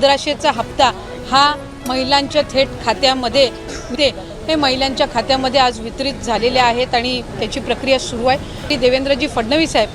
1500चा हप्ता हा महिलांच्या थेट खात्यामध्ये हे महिलांच्या खात्यामध्ये आज वितरित झालेले आहेत आणि त्याची प्रक्रिया सुरू आहे। देवेंद्रजी फडणवीस साहेब,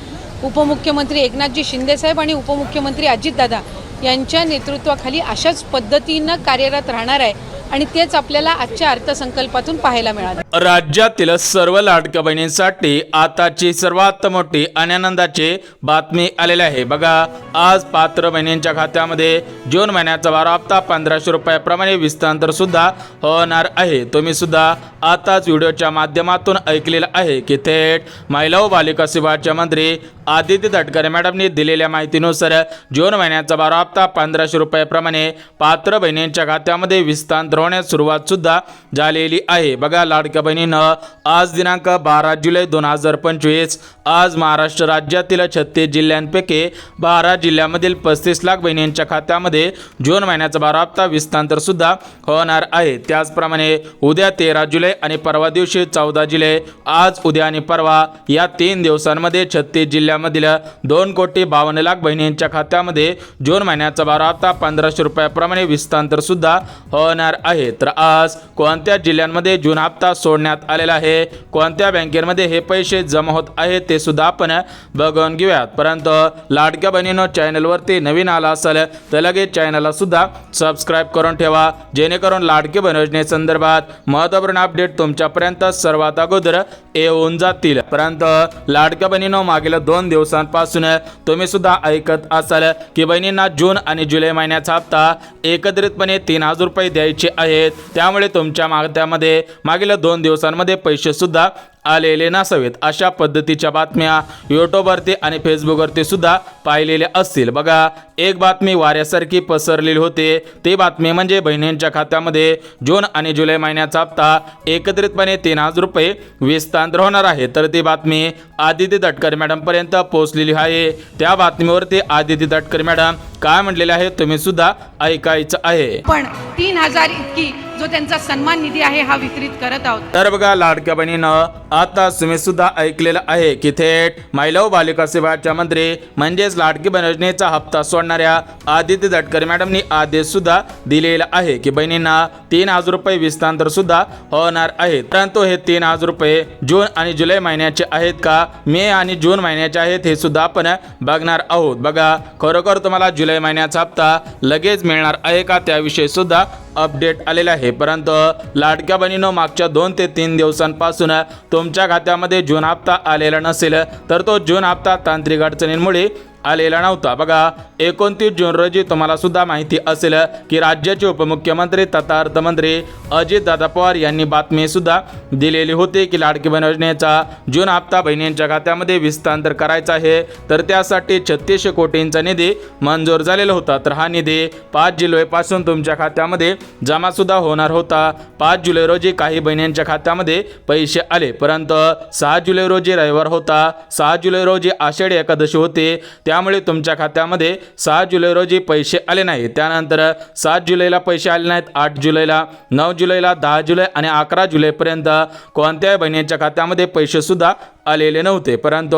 उपमुख्यमंत्री एकनाथजी शिंदे साहेब आणि उपमुख्यमंत्री अजितदादा यांच्या नेतृत्वाखाली अशाच पद्धतीनं कार्यरत राहणार आहे आणि तेच आपल्याला आजच्या अर्थसंकल्पातून पाहायला मिळालं। राज्यातील सर्व लाडक्या बहिणींसाठी आताची सर्वात मोठी आनंदाची बातमी आलेली आहे। बघा, आज पात्र बहिणींच्या खात्यामध्ये जून महिन्याचा 12 हप्ता 1500 रुपयाप्रमाणे विस्तार सुद्धा होणार आहे। तुम्ही सुद्धा आताच व्हिडिओच्या माध्यमातून ऐकलेलं आहे की थेट महिला व बालिका विभागाचे मंत्री आदिती तटकरे मॅडमनी दिलेल्या माहितीनुसार जून महिन्याचा 12 हप्ता 1500 रुपयाप्रमाणे पात्र बहिणींच्या खात्यामध्ये विस्तार होण्यास सुरुवात सुद्धा झालेली आहे। बघा, लाडक्या बहिणींनो, आज दिनांक 12 जुलै 2025 आज महाराष्ट्र राज्यातील 36 जिल्ह्यांपैकी 12 जिल्ह्यामधील 35 लाख बहिणींच्या खात्यामध्ये जून महिन्याचा 12 हप्ता विस्तार सुद्धा होणार आहे। त्याचप्रमाणे उद्या 13 जुलै आणि परवा दिवशी 14 जुलै, आज उद्या आणि परवा या 3 दिवसांमध्ये 36 जिल्ह्यामधील 2,52,00,000 बहिणींच्या खात्यामध्ये जून महिन्याचा 12 हप्ता 1500 रुपयाप्रमाणे विस्तार सुद्धा होणार आहे। तर आज कोणत्या जिल्ह्यांमध्ये जून हप्ता सोडण्यात आलेला आहे, कोणत्या बँकेमध्ये हे पैसे जमा होत आहेत ते सुद्धा आपण बघून घेऊयात। परंतु लाडक्या बहिणींनो, चॅनलवरती नवीन आला असेल तर लगेच चॅनलला सुद्धा सबस्क्राईब करून ठेवा, जेणेकरून लाडकी बहीण योजनेसंदर्भात महत्त्वपूर्ण अपडेट तुमच्यापर्यंत सर्वात अगोदर येऊन जातील। परंतु लाडक्या बहिणींनो, मागील 2 दिवसांपासून तुम्ही सुद्धा ऐकत असाल की बहिणींना जून आणि जुलै महिन्याचा हप्ता एकत्रितपणे 3000 रुपये द्यायचे आहेत। त्यामुळे तुमच्या खात्यामध्ये मागील 2 दिवसांमध्ये पैसे सुद्धा आलेले नसावेत, अशा पद्धतीच्या बातम्या यूट्यूबवरती आणि फेसबुकवरती सुद्धा पाहिलेल्या असतील। बघा, एक बातमी वाऱ्यासारखी पसरलेली होते, ती बातमी म्हणजे बहिणींच्या खात्यामध्ये जून आणि जुलै महिन्याचा हप्ता एकत्रितपणे 3000 रुपये विस्तार होणार आहे। तर ती बातमी आदिती तटकरे मॅडम पर्यंत पोहोचलेली आहे। त्या बातमीवरती आदिती तटकरे मॅडम काय म्हणलेले आहे तुम्ही सुद्धा ऐकायचं आहे। पण 3000 इतकी जो त्यांचा सन्मान निधी आहे हा वितरित करत आहोत। तर बघा, लाडक्या बहिणीनं, आता तुम्ही सुद्धा ऐकलेलं आहे की थेट महिला व बालिका विभागाच्या मंत्री म्हणजेच लाडकी बहीण योजनेचा हप्ता सोडणाऱ्या आदिती तटकरे मॅडमनी आदेश सुद्धा दिलेला आहे की बहिणींना 3000 रुपये विस्तार सुद्धा होणार आहेत। परंतु हे 3000 रुपये जून आणि जुलै महिन्याचे आहेत का, मे आणि जून महिन्याचे आहेत हे सुद्धा आपण बघणार आहोत। बघा, खरोखर तुम्हाला जुलै महिन्याचा हप्ता लगेच मिळणार आहे का, त्याविषयी सुद्धा अपडेट आलेला आहे। परंतु लाडक्या बहिणींनो, मागच्या 2 ते 3 दिवसांपासून तुमच्या खात्यामध्ये जून हप्ता आलेला नसेल तर तो जून हप्ता तांत्रिक अडचणींमुळे आलेला नव्हता। बघा, 29 जून रोजी तुम्हाला सुद्धा माहिती असेल की राज्याचे उपमुख्यमंत्री तथा अर्थमंत्री अजितदादा पवार यांनी बातमी सुद्धा दिलेली होती की लाडकी बहीण योजनेचा जून हप्ता बहिणींच्या खात्यामध्ये विस्तार करायचा आहे, तर त्यासाठी 3600 कोटींचा निधी मंजूर झालेला होता। तर हा निधी 5 जुलैपासून तुमच्या खात्यामध्ये जमा सुद्धा होणार होता। 5 जुलै रोजी काही बहिणींच्या खात्यामध्ये पैसे आले, परंतु 6 जुलै रोजी रविवार होता, 6 जुलै रोजी आषाढी एकादशी होती, त्यामुळे तुमच्या खात्यामध्ये 6 जुलै रोजी पैसे आले नाही। त्यानंतर 7 जुलैला पैसे आले नाहीत, 8 जुलैला, 9 जुलैला, 10 जुलै आणि 11 जुलैपर्यंत कोणत्याही बहिणींच्या खात्यामध्ये पैसे सुद्धा आलेले नव्हते। परंतु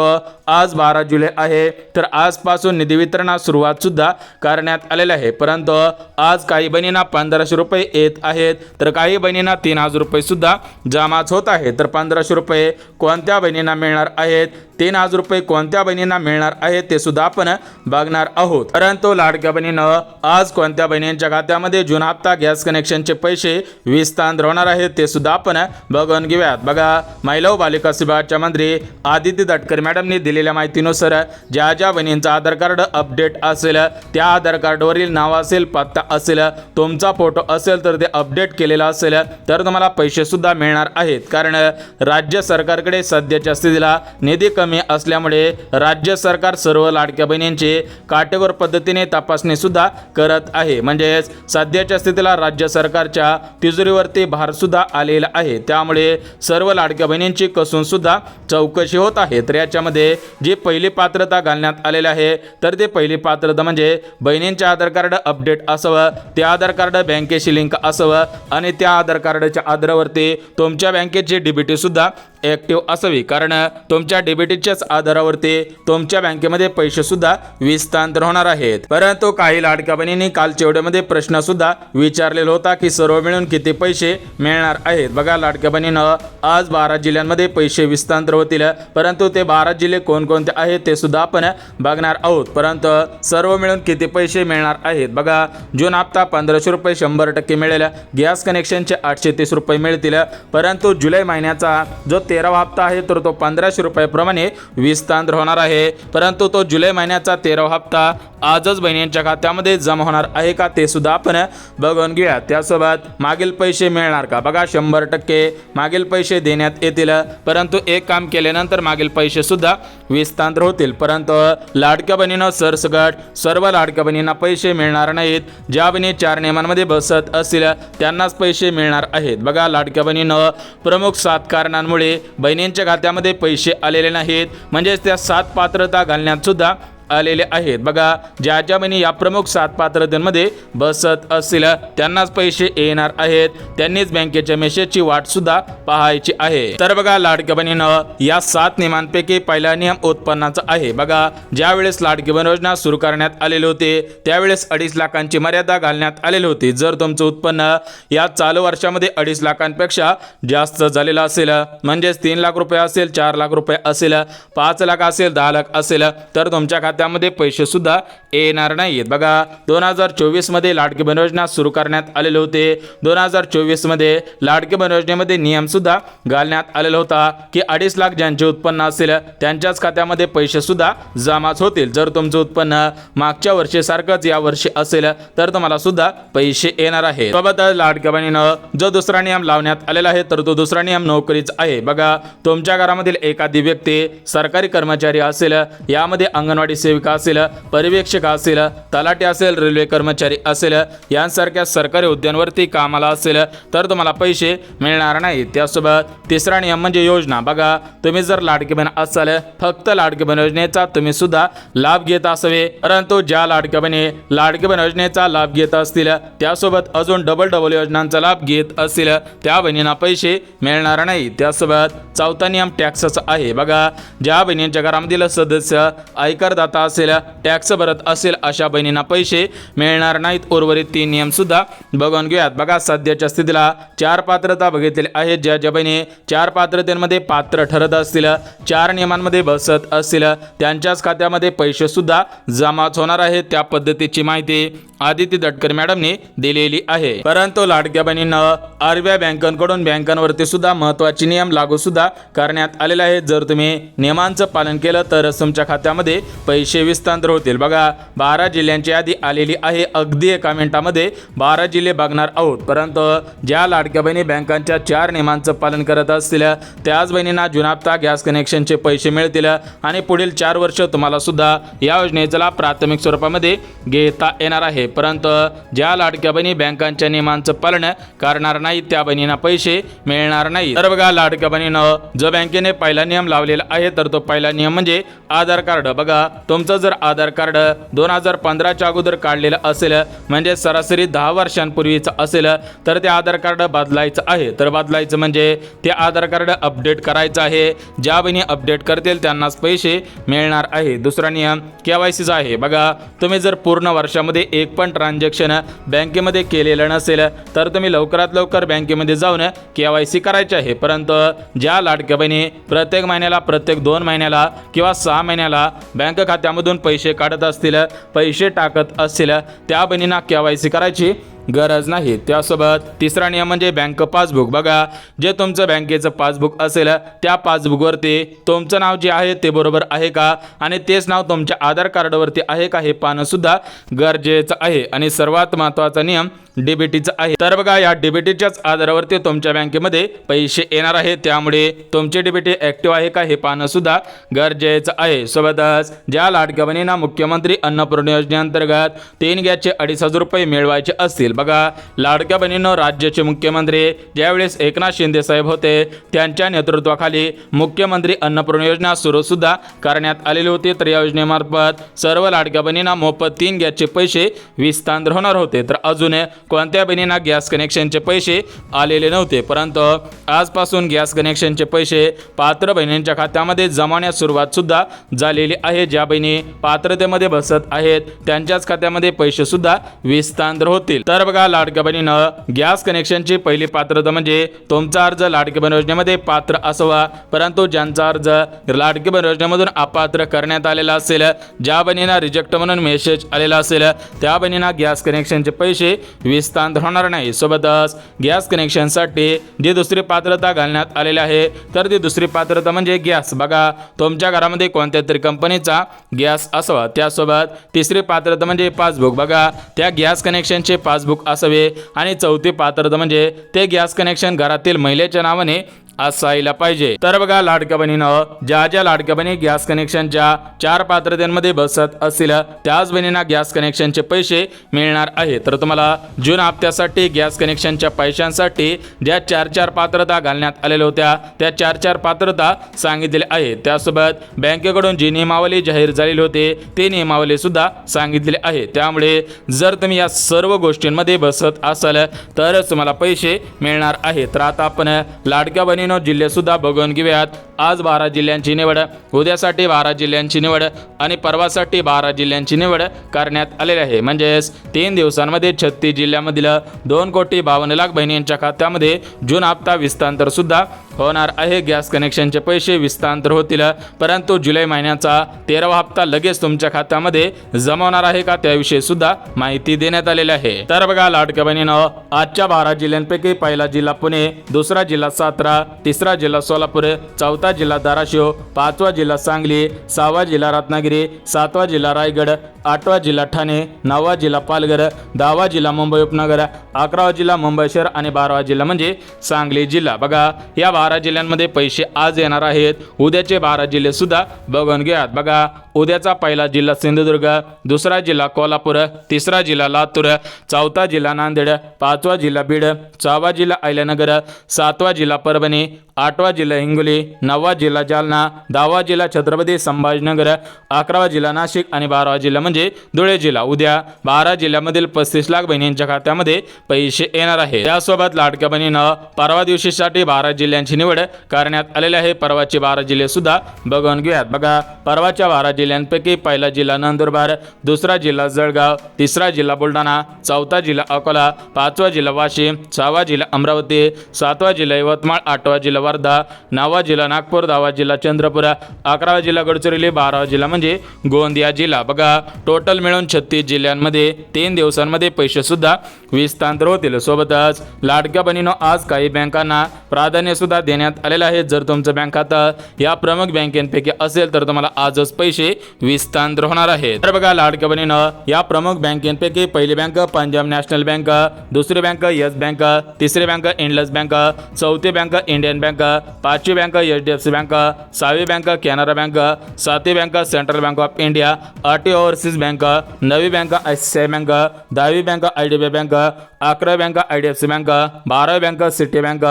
आज 12 जुलै आहे, तर आजपासून निधी वितरणास सुरुवात सुद्धा करण्यात आलेली आहे। परंतु आज काही बहिणींना 1500 रुपये येत आहेत, तर काही बहिणींना 3000 रुपये सुद्धा जमाच होत आहे। तर 1500 रुपये कोणत्या बहिणींना मिळणार आहेत, 3000 रुपये कोणत्या बहिणींना मिळणार आहेत ते सुद्धा आपण बघणार आहोत। परंतु लाडक्या बहिणीनं, आज कोणत्या बहिणींच्या खात्यामध्ये जून हप्ता गॅस कनेक्शनचे पैसे विस्तार होणार आहेत ते सुद्धा आपण बघून घेऊयात। बघा, महिला व बालिका विभागाच्या मंत्री आदिती तटकरे मॅडमनी दिलेल्या माहितीनुसार ज्या ज्या बहिणींचा आधार कार्ड अपडेट असेल, त्या आधार कार्डवरील नाव असेल, पत्ता असेल, तुमचा फोटो असेल तर ते अपडेट केलेला असेल तर तुम्हाला पैसे सुद्धा मिळणार आहेत। कारण राज्य सरकारकडे सध्याच्या स्थितीला निधी कमी असल्यामुळे राज्य सरकार सर्व लाडक्या बहिणींची काटेकोर पद्धतीने तपासणी सुद्धा करत आहे। म्हणजे सध्याच्या स्थितीला राज्य सरकारच्या तिजोरीवरती भार सुद्धा आलेला आहे, त्यामुळे सर्व लाडक्या बहिणींची कसून सुद्धा चौकशी चौकशी होत आहे. तर याच्यामध्ये जी पहिली पात्रता घालण्यात आलेली आहे तर ते पहिली पात्रता म्हणजे बहिणींचे आधार कार्ड अपडेट असावं, ते आधार कार्ड बँकेशी लिंक असावं आणि त्या आधार कार्डाच्या आधारावरती तुमच्या बँकेची डीबीटी सुद्धा ॲक्टिव्ह असावी, कारण तुमच्या डीबीटीच्याच आधारावरती तुमच्या बँकेमध्ये पैसे सुद्धा विस्तांतर होणार आहेत. परंतु काही लाडक्या बहिणींनी कालच्या व्हिडिओमध्ये प्रश्न सुद्धा विचारलेला होता की सर्व मिळून किती पैसे मिळणार आहेत. बघा लाडक्या बहिणीनं आज 12 जिल्ह्यांमध्ये पैसे विस्तांतर होतील, परंतु ते 12 जिल्हे कोणकोणते आहेत ते सुद्धा आपण बघणार आहोत. परंतु सर्व मिळून किती पैसे मिळणार आहेत बघा. जून हप्ता 1500 रुपये 100% मिळेल. गॅस कनेक्शनचे 830 रुपये मिळतील. परंतु जुलै महिन्याचा जो 13वा हप्ता आहे तर तो 1500 रुपयाप्रमाणे विस्तांतर होणार आहे. परंतु तो जुलै महिन्याचा 13वा हप्ता आजच बहिणींच्या खात्यामध्ये जमा होणार आहे का ते सुद्धा आपण बघून घेऊया. त्यासोबत मागील पैसे मिळणार का बघा. 100% मागील पैसे देण्यात येतील, परंतु एक काम केल्यानंतर मागील पैसे सुद्धा विस्तांतर होतील. परंतु लाडक्या बहिणीनं सरसकट सर्व लाडक्या बहिणींना पैसे मिळणार नाहीत. ज्या बहिणी 4 नियमांमध्ये बसत असतील त्यांनाच पैसे मिळणार आहेत. बघा लाडक्या बहिणीनं प्रमुख 7 कारणांमुळे बहिणींच्या खात्यामध्ये पैसे आलेले नाहीत, म्हणजेच त्या 7 पात्रता घालण्यात सुद्धा आलेले आहेत. बघा ज्या ज्या बहिणी या प्रमुख 7 पात्रतेमध्ये बसत असतील त्यांनाच पैसे येणार आहेत. त्यांनीच बँकेच्या मेसेजची वाट सुद्धा पाहायची आहे. तर बघा लाडक्या बहिणीनं या 7 नियमांपैकी पहिला नियम उत्पन्नाचा आहे. बघा ज्यावेळेस लाडकी बहीण योजना सुरू करण्यात आलेली होती त्यावेळेस 2.5 लाखांची मर्यादा घालण्यात आलेली होती. जर तुमचं उत्पन्न या चालू वर्षामध्ये 2.5 लाखांपेक्षा जास्त झालेलं असेल, म्हणजेच 3 लाख रुपये असेल, 4 लाख रुपये असेल, 5 लाख असेल, 10 लाख असेल, तर तुमच्या त्यामध्ये पैसे सुद्धा येणार नाहीत. बघा 2024 मध्ये लाडकी बहीण योजना सुरू करण्यात आलेले होते. 2024 मध्ये लाडकी बहीण योजनेमध्ये नियम सुद्धा घालण्यात आलेला होता की 2.5 लाख ज्यांचे उत्पन्न असेल त्यांच्याच खात्यामध्ये पैसे सुद्धा जमाच होतील. जर तुमचं उत्पन्न मागच्या वर्षीसारखंच या वर्षी असेल तर तुम्हाला सुद्धा पैसे येणार आहे. सोबतच लाडक्या बहिणीनं जो दुसरा नियम लावण्यात आलेला आहे तर तो दुसरा नियम नोकरीचा आहे. बघा तुमच्या घरामधील एखादी व्यक्ती सरकारी कर्मचारी असेल, यामध्ये अंगणवाडी सेविका असेल, पर्यवेक्षक असेल, तलाठी असेल, रेल्वे कर्मचारी असेल, यांसारख्या सरकारी हुद्द्यांवरती कामाला असेल तर तुम्हाला पैसे मिळणार नाही. त्यासोबत तिसरा नियम म्हणजे योजना. बघा तुम्ही जर लाडकी बहीण असाल, फक्त लाडकी बहीण योजनेचा तुम्ही सुद्धा लाभ घेत असावे, परंतु ज्या लाडक्या बहिणी लाडकी बहीण योजनेचा लाभ घेत असतील त्यासोबत अजून डबल योजनांचा लाभ घेत असतील त्या बहिणींना पैसे मिळणार नाही. त्यासोबत चौथा नियम टॅक्सचा आहे. बघा ज्या बहिणींच्या घरामधील सदस्य आयकरदाता असेल, टॅक्स भरत असेल अशा बहिणींना पैसे मिळणार नाहीत. उर्वरित 3 नियम सुद्धा बघून घेऊयात. बघा सध्याच्या स्थितीला 4 पात्रता बघितलेल्या आहेत. ज्या ज्या बहिणी 4 पात्रतेमध्ये पात्र ठरत असतील, 4 नियमांमध्ये बसत असतील त्यांच्याच खात्यामध्ये पैसे सुद्धा जमाच होणार आहेत. त्या पद्धतीची माहिती आदिती दटकर मॅडमने दिलेली आहे. परंतु लाडक्या बहिणींना आरबीआय बँकांकडून बँकांवरती सुद्धा महत्त्वाचे नियम लागू सुद्धा करण्यात आलेले आहेत. जर तुम्ही नियमांचं पालन केलं तर तुमच्या खात्यामध्ये पैसे विस्तांतर होतील. बघा 12 जिल्ह्यांची यादी आलेली आहे. अगदी एका मिनिटामध्ये 12 जिल्हे बघणार आहोत. परंतु ज्या लाडक्या बहिणी बँकांच्या 4 नियमांचं पालन करत असतील त्याच बहिणींना जून हप्ता गॅस कनेक्शनचे पैसे मिळतील आणि पुढील 4 वर्ष तुम्हाला सुद्धा या योजनेचा लाभ प्राथमिक स्वरूपामध्ये घेता येणार आहे. परंतु ज्या लाडक्या बहिणी बँकांच्या नियमांचं पालन करणार नाही त्या बहिणींना पैसे मिळणार नाही. तर बघा लाडक्या बहिणीनं जो बँकेने पहिला नियम लावलेला आहे तर तो पहिला नियम म्हणजे आधार कार्ड. बघा तुमचं जर आधार कार्ड 2015च्या अगोदर काढलेलं असेल, म्हणजे सरासरी 10 वर्षांपूर्वीचं असेल तर ते आधार कार्ड बदलायचं आहे. तर बदलायचं म्हणजे ते आधार कार्ड अपडेट करायचं आहे. ज्या बहिणी अपडेट करतील त्यांनाच पैसे मिळणार आहे. दुसरा नियम KYCचा आहे. बघा तुम्ही जर पूर्ण वर्षामध्ये एक पण ट्रान्झॅक्शन बँकेमध्ये केलेलं नसेल तर तुम्ही लवकरात लवकर बँकेमध्ये जाऊन KYC करायचे आहे. परंतु ज्या लाडक्या बहिणी प्रत्येक महिन्याला, प्रत्येक 2 महिन्याला किंवा 6 महिन्याला बँक खात्यामधून पैसे काढत असतील, पैसे टाकत असतील त्या बहिणींना KYC करायची गरज नाही. त्यासोबत तिसरा नियम म्हणजे बँक पासबुक. बघा जे तुमचं बँकेचं पासबुक असेल त्या पासबुकवरती तुमचं नाव जे आहे ते बरोबर आहे का आणि तेच नाव तुमच्या आधार कार्डवरती आहे का हे पाहणं सुद्धा गरजेचं आहे. आणि सर्वात महत्त्वाचा नियम डीबीटीचा आहे. तर बघा या डीबीटीच्याच आधारावरती तुमच्या बँकेमध्ये पैसे येणार आहेत, त्यामुळे तुमची डीबीटी ॲक्टिव्ह आहे का हे पाहणं सुद्धा गरजेचं आहे. सोबतच ज्या लाडक्या बहिणींना मुख्यमंत्री अन्नपूर्णा योजनेअंतर्गत 3 गॅसचे 2,500 रुपये मिळवायचे असतील, बघा, लाडक्या बहिणींनो, राज्याचे मुख्यमंत्री ज्यावेळेस एकनाथ शिंदे साहेब होते त्यांच्या नेतृत्वाखाली मुख्यमंत्री अन्नपूर्णा योजना सुरू सुद्धा करण्यात आलेली होती। तर या योजनेमार्फत सर्व लाडक्या बहिणींना मोफत 3 गॅसचे पैसे विस्तार होणार होते। तर अजून कोणत्या बहिणींना गॅस कनेक्शनचे पैसे आलेले नव्हते, परंतु आजपासून गॅस कनेक्शनचे पैसे पात्र बहिणींच्या खात्यामध्ये जमवण्यास सुरुवात सुद्धा झालेली आहे। ज्या बहिणी पात्रतेमध्ये बसत आहेत त्यांच्याच खात्यामध्ये पैसे सुद्धा विस्तार होतील। तर बघा, लाडक्या बहिणीनं गॅस कनेक्शनची पहिली पात्रता म्हणजे तुमचा अर्ज लाडकी बहीण योजनेमध्ये पात्र असावा, परंतु ज्यांचा अर्ज लाडकी बहीण योजनेमधून अपात्र करण्यात आलेला असेल, ज्या बहिणींना रिजेक्ट म्हणून मेसेज आलेला असेल, त्या बहिणींना गॅस कनेक्शनचे पैसे विस्तार होणार नाही। सोबतच गॅस कनेक्शनसाठी जी दुसरी पात्रता घालण्यात आलेली आहे, तर ती दुसरी पात्रता म्हणजे गॅस। बघा, तुमच्या घरामध्ये कोणत्या तरी कंपनीचा गॅस असावा। त्यासोबत तिसरी पात्रता म्हणजे पासबुक। बघा, त्या गॅस कनेक्शनचे पासबुक असावे। आणि चौथी पात्रता म्हणजे ते गॅस कनेक्शन घरातील महिलेच्या नावाने असायला पाहिजे। तर बघा, लाडक्या बहिणीनं ज्या लाडक्या बहिणी गॅस कनेक्शनच्या 4 पात्रतेमध्ये बसत असतील त्याच बहिणींना गॅस कनेक्शनचे पैसे मिळणार आहे। तर तुम्हाला जून हप्त्यासाठी गॅस कनेक्शनच्या पैशांसाठी ज्या 4 पात्रता घालण्यात आलेल्या होत्या त्या 4 पात्रता सांगितलेल्या आहेत। त्यासोबत बँकेकडून जी नियमावली जाहीर झालेली होती ती नियमावली सुद्धा सांगितलेली आहे। त्यामुळे जर तुम्ही या सर्व गोष्टींमध्ये बसत असाल तरच तुम्हाला पैसे मिळणार आहे। तर आता आपण लाडक्या बहिणी जिल्हे सुद्धा बघून घेऊयात। आज 12 जिल्ह्यांची निवड, उद्यासाठी 12 जिल्ह्यांची निवड आणि परवासाठी 12 जिल्ह्यांची निवड करण्यात आलेली आहे। म्हणजेच 3 दिवसांमध्ये 36 जिल्ह्यामधील 2,52,00,000 बहिणींच्या खात्यामध्ये जून हप्ता विस्तार सुद्धा होणार आहे। गॅस कनेक्शनचे पैसे विस्तार होतील, परंतु जुलै महिन्याचा 13वा हप्ता लगेच तुमच्या खात्यामध्ये जमवणार आहे का त्याविषयी सुद्धा माहिती देण्यात आलेली आहे। तर बघा, लाडक्या बहिणीनं आजच्या 12 जिल्ह्यांपैकी पहिला जिल्हा पुणे, दुसरा जिल्हा सातारा, तिसरा जिल्हा सोलापूर, चौथा जिल्हा धाराशिव, 5वा जिल्हा सांगली, 6वा जिल्हा रत्नागिरी, 7वा जिल्हा रायगड, 8वा जिल्हा ठाणे, 9वा जिल्हा पालघर, 10वा जिल्हा मुंबई उपनगर, 11वा जिल्हा मुंबई शहर आणि 12वा जिल्हा म्हणजे सांगली जिल्हा। बघा, या 12 जिल्ह्यांमध्ये पैसे आज येणार आहेत। उद्याचे 12 जिल्हे सुद्धा बघून घ्यात। बघा, उद्याचा पहिला जिल्हा सिंधुदुर्ग, दुसरा जिल्हा कोल्हापूर, तिसरा जिल्हा लातूर, चौथा जिल्हा नांदेड, 5वा जिल्हा बीड, 6वा जिल्हा अहिल्यानगर, 7वा जिल्हा परभणी, 8वा जिल्हा हिंगोली, 9वा जिल्हा जालना, 10वा जिल्हा छत्रपती संभाजीनगर, 11वा जिल्हा नाशिक आणि 12वा जिल्हा म्हणजे धुळे जिल्हा। उद्या 12 जिल्ह्यामधील 35 लाख बहिणींच्या खात्यामध्ये पैसे येणार आहे। त्यासोबत लाडक्या बहिणीनं परवा दिवशीसाठी 12 जिल्ह्यांची निवड करण्यात आलेली आहे। परवाचे 12 जिल्हे सुद्धा बघून घेऊयात। बघा, परवाच्या 12 जिल्ह्यांपैकी पहिला जिल्हा नंदुरबार, दुसरा जिल्हा जळगाव, तिसरा जिल्हा बुलढाणा, चौथा जिल्हा अकोला, 5वा जिल्हा वाशिम, 6वा जिल्हा अमरावती, 7वा जिल्हा यवतमाळ, 8वा जिल्हा वर्धा, 9वा जिल्हा नागपूर, 10वा जिल्हा चंद्रपूर, 11वा जिल्हा गडचिरोली, 12वा जिल्हा म्हणजे गोंदिया जिल्हा। बघा, टोटल मिळून 36 जिल्ह्यांमध्ये 3 दिवसांमध्ये पैसे सुद्धा विस्तार होतील। सोबतच लाडक्या बहिणींनो, आज काही बँकांना प्राधान्य सुद्धा देण्यात आलेलं आहे। जर तुमचं बँक खातं या प्रमुख बँकेपैकी असेल तर तुम्हाला आजच पैसे विस्तार होणार आहेत। तर बघा, लाडक्या बहिणीनं या प्रमुख बँकेपैकी पहिली बँक पंजाब नॅशनल बँक, दुसरी बँक येस बँक, तिसरी बँक इंडस बँक, चौथी बँक इंडियन बँक, 5वी बँक HDFC बँक, 6वी बँक कॅनरा बँक, 7वी bank central bank of India, 8वी ओव्हरसीज बँक, 9वी बँक ICICI बँक, 10वी बँक IDBI बँक, 11वी बँक IDFC बँक, 12वी बँक सिटी बँक,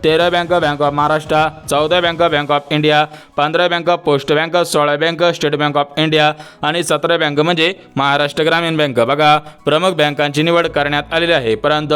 13वी बँक बँक ऑफ महाराष्ट्र, 14वी बँक बँक ऑफ इंडिया, 15वी बँक पोस्ट बँक, 16वी bank state bank of India आणि 17वी बँक म्हणजे महाराष्ट्र ग्रामीण बँक। बघा, प्रमुख बँकांची निवड करण्यात आलेली आहे। परंतु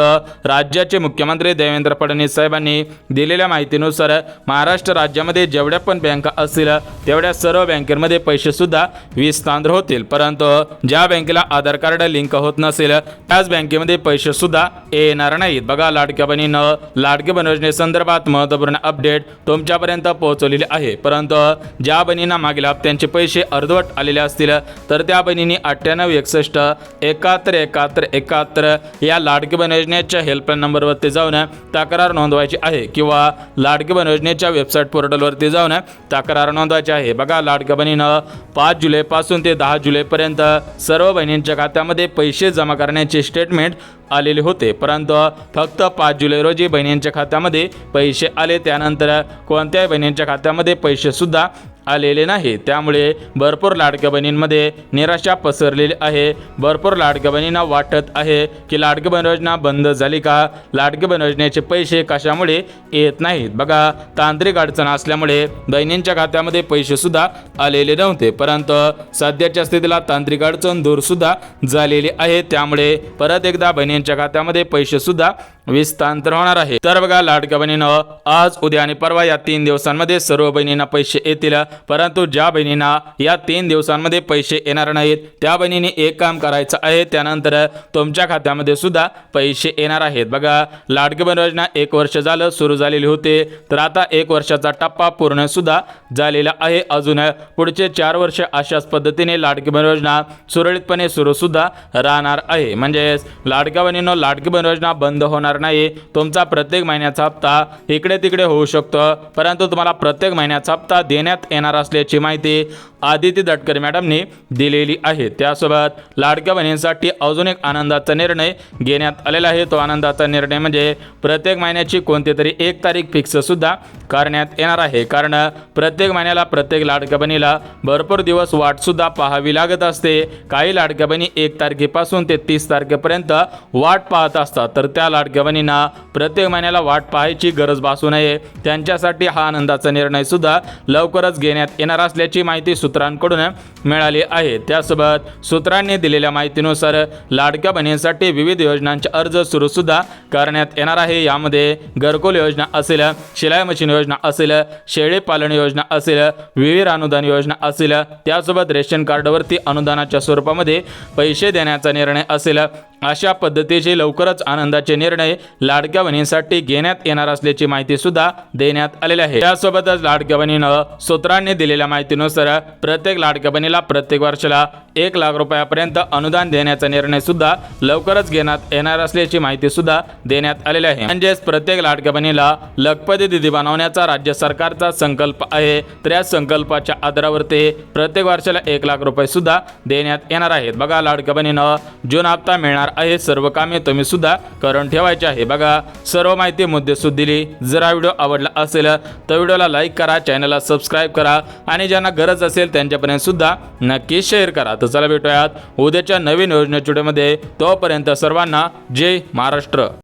राज्याचे मुख्यमंत्री देवेंद्र फडणवीस साहेबांनी दिलेल्या माहितीनुसार महाराष्ट्र राज्यामध्ये जेवढ्या पण बँका असतील तेवढ्या सर्व बँकेमध्ये पैसे सुद्धा विस्तार होतील। परंतु ज्या बँकेला आधार कार्ड लिंक होत नसेल त्याच बँकेमध्ये पैसे सुद्धा येणार नाहीत। बघा, लाडक्या बहिणीनं लाडकी बहीण योजनेसंदर्भात महत्त्वपूर्ण अपडेट तुमच्यापर्यंत पोहोचवलेले आहे। परंतु ज्या बहिणींना मागील हप्त्यांचे पैसे अर्धवट आलेले असतील तर त्या बहिणींनी 9861717171 या लाडकी बहीण योजनेच्या हेल्पलाईन नंबरवरती जाऊन तक्रार नोंदवायची आहे किंवा लाडकी बहीण योजनेच्या वेबसाईट पोर्टलवरती जाऊन तक्रार नोंदवायची आहे। बघा, लाडक्या बहिणीनं 5 जुलैपासून ते 10 जुलैपर्यंत सर्व बहिणींच्या खात्यामध्ये पैसे जमा करण्याचे स्टेटमेंट आलेले होते, परंतु फक्त 5 जुलै रोजी बहिणींच्या खात्यामध्ये पैसे आले। त्यानंतर कोणत्याही बहिणींच्या खात्यामध्ये पैसे सुद्धा आलेले नाही। त्यामुळे भरपूर लाडक्या बहिणींमध्ये निराशा पसरलेली आहे। भरपूर लाडक्या बहिणींना वाटत आहे की लाडकी बहीण योजना बंद झाली का, लाडकी बहीण योजनेचे पैसे कशामुळे येत नाहीत। बघा, तांत्रिक अडचण असल्यामुळे बहिणींच्या खात्यामध्ये पैसे सुद्धा आलेले नव्हते, परंतु सध्याच्या स्थितीला तांत्रिक अडचण दूर सुद्धा झालेली आहे। त्यामुळे परत एकदा बहिणींच्या खात्यामध्ये पैसे सुद्धा विस्तांतर होणार आहे। तर बघा, लाडक्या बहिणीनं आज, उद्या आणि परवा या 3 दिवसांमध्ये सर्व बहिणींना पैसे येतील, परंतु ज्या बहिणींना या 3 दिवसांमध्ये पैसे येणार नाहीत त्या बहिणींनी एक काम करायचं आहे, त्यानंतर तुमच्या खात्यामध्ये सुद्धा पैसे येणार आहेत। बघा, लाडकी बहीण योजना 1 वर्ष झालं सुरू झालेली होते, तर आता 1 वर्षाचा टप्पा पूर्ण सुद्धा झालेला आहे। अजून पुढचे 4 वर्ष अशाच पद्धतीने लाडकी बहीण योजना सुरळीतपणे सुरू सुद्धा राहणार आहे। म्हणजेच लाडक्या बहिणींनो, लाडकी बहीण योजना बंद होणार नाही। तुमचा प्रत्येक महिन्याचा हप्ता इकडे तिकडे होऊ शकतो, परंतु तुम्हाला प्रत्येक महिन्याचा हप्ता देण्यात येणार असल्याची माहिती आदिती तटकरे मॅडमनी दिलेली आहे। त्यासोबत लाडक्या बहिणींसाठी अजून एक आनंदाचा निर्णय घेण्यात आलेला आहे। तो आनंदाचा निर्णय म्हणजे प्रत्येक महिन्याची कोणती तरी 1 तारीख फिक्स सुद्धा करण्यात येणार आहे, कारण प्रत्येक महिन्याला प्रत्येक लाडक्या बहिणीला भरपूर दिवस वाट सुद्धा पाहावी लागत असते। काही लाडक्या बहिणी 1 तारखेपासून ते 30 तारखेपर्यंत वाट पाहत असतात, तर त्या लाडक्या बहिणींना प्रत्येक महिन्याला वाट पाहायची गरज भासू नये, त्यांच्यासाठी हा आनंदाचा निर्णय सुद्धा लवकरच घेण्यात येणार असल्याची माहिती सूत्रांकडून मिळाली आहे। त्यासोबत सूत्रांनी दिलेल्या माहितीनुसार लाडक्या बहिणींसाठी विविध योजनांचे अर्ज सुरू सुद्धा करण्यात येणार आहे। यामध्ये घरकुल योजना असेल, शिलाई मशीन योजना असेल, शेळी पालन योजना असेल, विहीर अनुदान योजना असेल, त्यासोबत रेशन कार्डवरती अनुदानाच्या स्वरूपामध्ये पैसे देण्याचा निर्णय असेल, अशा पद्धतीचे लवकरच आनंदाचे निर्णय लाडक्या बहिणींसाठी घेण्यात येणार असल्याची माहिती सुद्धा देण्यात आलेली आहे। त्यासोबतच लाडक्या बहिणीनं सूत्रांनी दिलेल्या माहितीनुसार प्रत्येक लाडक्या बहिणीला प्रत्येक वर्षाला 1 लाख रुपयापर्यंत अनुदान देण्याचा निर्णय सुद्धा लवकरच घेण्यात येणार असल्याची माहिती सुद्धा देण्यात आलेली आहे। म्हणजेच प्रत्येक लाडक्या बहिणीला लखपती दिदी बनवण्याचा राज्य सरकारचा संकल्प आहे, तर या संकल्पाच्या आधारावरती प्रत्येक वर्षाला 1 लाख रुपये सुद्धा देण्यात येणार आहेत। बघा, लाडक्या बहिणीनं जून हप्ता मिळणार आहे, सर्व कामे तुम्ही सुद्धा करून ठेवायचे आहे। बघा, सर्व माहिती मुद्देसूद दिली। जर हा व्हिडिओ आवडला असेल तर व्हिडिओला लाईक करा, चॅनलला सबस्क्राईब करा आणि ज्यांना गरज असेल त्यांच्यापर्यंत सुद्धा नक्की शेअर करा। तर चला भेटूयात उद्याच्या नवीन योजनेच्या व्हिडिओमध्ये, तोपर्यंत सर्वांना जय महाराष्ट्र।